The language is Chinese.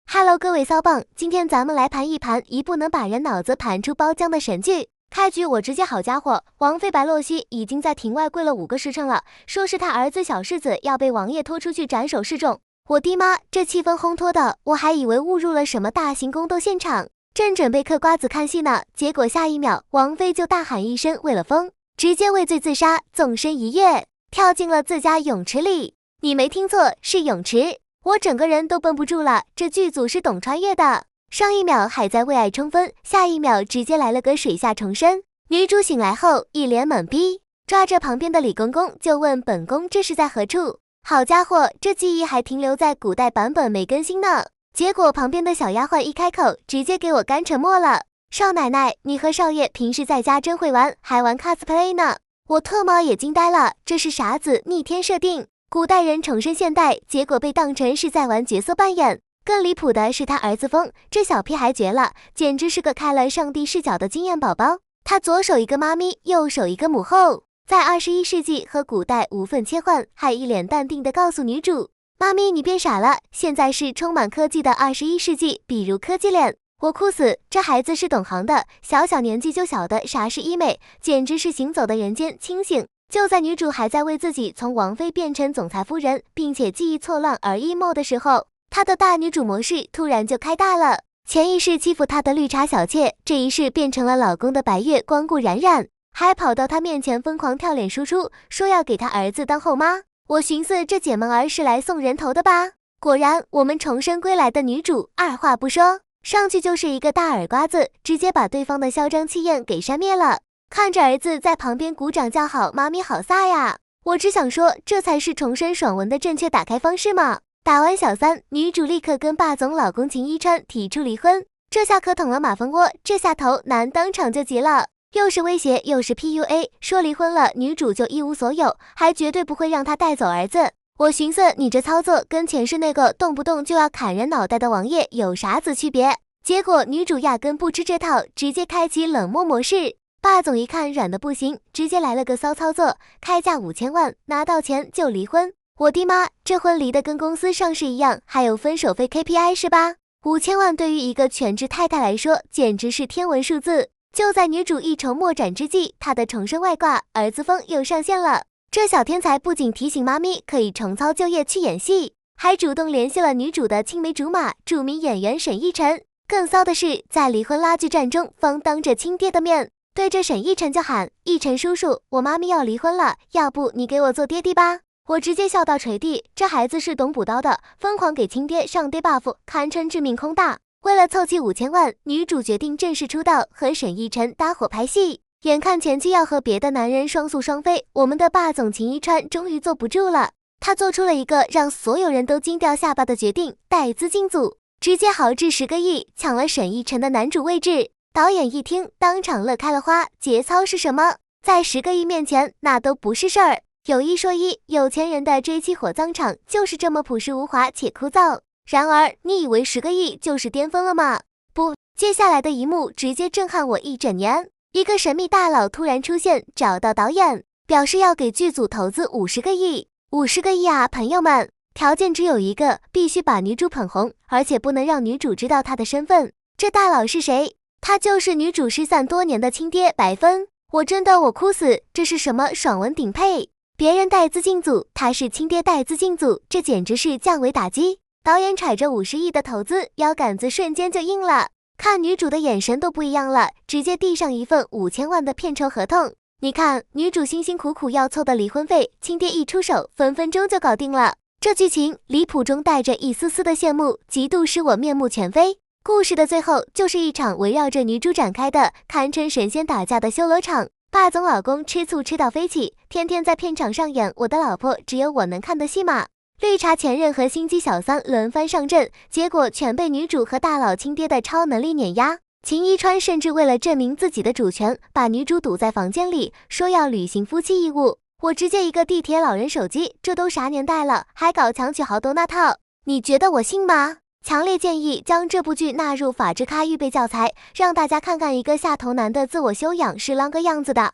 Hello， 各位骚棒，今天咱们来盘一盘一部能把人脑子盘出包浆的神剧。开局我直接好家伙，王妃白洛曦已经在庭外跪了5个时辰了，说是他儿子小世子要被王爷拖出去斩首示众。我的妈，这气氛烘托的，我还以为误入了什么大型宫斗现场，正准备嗑瓜子看戏呢，结果下一秒王妃就大喊一声为了疯，直接畏罪自杀，纵身一跃，跳进了自家泳池里。你没听错，是泳池。我整个人都绷不住了，这剧组是懂穿越的，上一秒还在为爱冲锋，下一秒直接来了个水下重生。女主醒来后一脸懵逼，抓着旁边的李公公就问本宫这是在何处。好家伙，这记忆还停留在古代版本没更新呢。结果旁边的小丫鬟一开口，直接给我干沉默了。少奶奶，你和少爷平时在家真会玩，还玩 cosplay 呢。我特么也惊呆了，这是啥子逆天设定？古代人重生现代，结果被当成是在玩角色扮演。更离谱的是他儿子疯，这小屁孩绝了，简直是个开了上帝视角的经验宝宝。他左手一个妈咪，右手一个母后，在21世纪和古代无缝切换，还一脸淡定地告诉女主，妈咪你变傻了，现在是充满科技的21世纪，比如科技脸。我哭死，这孩子是懂行的，小年纪就晓得啥是医美，简直是行走的人间清醒。就在女主还在为自己从王妃变成总裁夫人，并且记忆错乱而 emo 的时候，她的大女主模式突然就开大了。前一世欺负她的绿茶小妾，这一世变成了老公的白月光顾冉冉，还跑到她面前疯狂跳脸输出，说要给她儿子当后妈。我寻思这姐们儿是来送人头的吧？果然，我们重生归来的女主二话不说，上去就是一个大耳刮子，直接把对方的嚣张气焰给扇灭了。看着儿子在旁边鼓掌叫好，妈咪好飒呀！我只想说，这才是重生爽文的正确打开方式嘛。打完小三，女主立刻跟霸总老公秦一川提出离婚，这下可捅了马蜂窝，这下头男当场就急了，又是威胁又是 PUA， 说离婚了女主就一无所有，还绝对不会让他带走儿子。我寻思你这操作跟前世那个动不动就要砍人脑袋的王爷有啥子区别？结果女主压根不吃这套，直接开启冷漠模式。霸总一看软的不行，直接来了个骚操作，开价5000万，拿到钱就离婚。我的妈，这婚离的跟公司上市一样，还有分手费 KPI 是吧？5000万对于一个全职太太来说，简直是天文数字。就在女主一筹莫展之际，她的重生外挂儿子风又上线了。这小天才不仅提醒妈咪可以重操旧业去演戏，还主动联系了女主的青梅竹马著名演员沈一晨。更骚的是，在离婚拉锯战中，方当着亲爹的面对着沈一晨就喊，一晨叔叔，我妈咪要离婚了，要不你给我做爹地吧？我直接笑到垂地，这孩子是懂补刀的，疯狂给亲爹上爹 buff， 堪称致命空大。为了凑齐5000万，女主决定正式出道，和沈一晨搭伙拍戏。眼看前妻要和别的男人双宿双飞，我们的霸总秦一川终于坐不住了，他做出了一个让所有人都惊掉下巴的决定，带资进组，直接豪掷10个亿，抢了沈一晨的男主位置。导演一听，当场乐开了花，节操是什么？在10个亿面前，那都不是事儿。有一说一，有钱人的追妻火葬场就是这么朴实无华且枯燥。然而，你以为10个亿就是巅峰了吗？不，接下来的一幕直接震撼我一整年。一个神秘大佬突然出现，找到导演，表示要给剧组投资50个亿。50个亿啊，朋友们！条件只有一个，必须把女主捧红，而且不能让女主知道她的身份。这大佬是谁？他就是女主失散多年的亲爹白帆。我哭死，这是什么爽文顶配？别人带资进组，他是亲爹带资进组，这简直是降维打击。导演揣着50亿的投资，腰杆子瞬间就硬了，看女主的眼神都不一样了，直接递上一份5000万的片酬合同。你看，女主辛辛苦苦要凑的离婚费，亲爹一出手，分分钟就搞定了。这剧情离谱中带着一丝丝的羡慕，极度使我面目全非。故事的最后就是一场围绕着女主展开的堪称神仙打架的修罗场。霸总老公吃醋吃到飞起，天天在片场上演我的老婆只有我能看的戏码。绿茶前任和心机小三轮番上阵，结果全被女主和大佬亲爹的超能力碾压。秦一川甚至为了证明自己的主权，把女主堵在房间里，说要履行夫妻义务。我直接一个地铁老人手机，这都啥年代了，还搞强娶豪夺那套？你觉得我信吗？强烈建议将这部剧纳入法制咖预备教材，让大家看看一个下头男的自我修养是啷个样子的。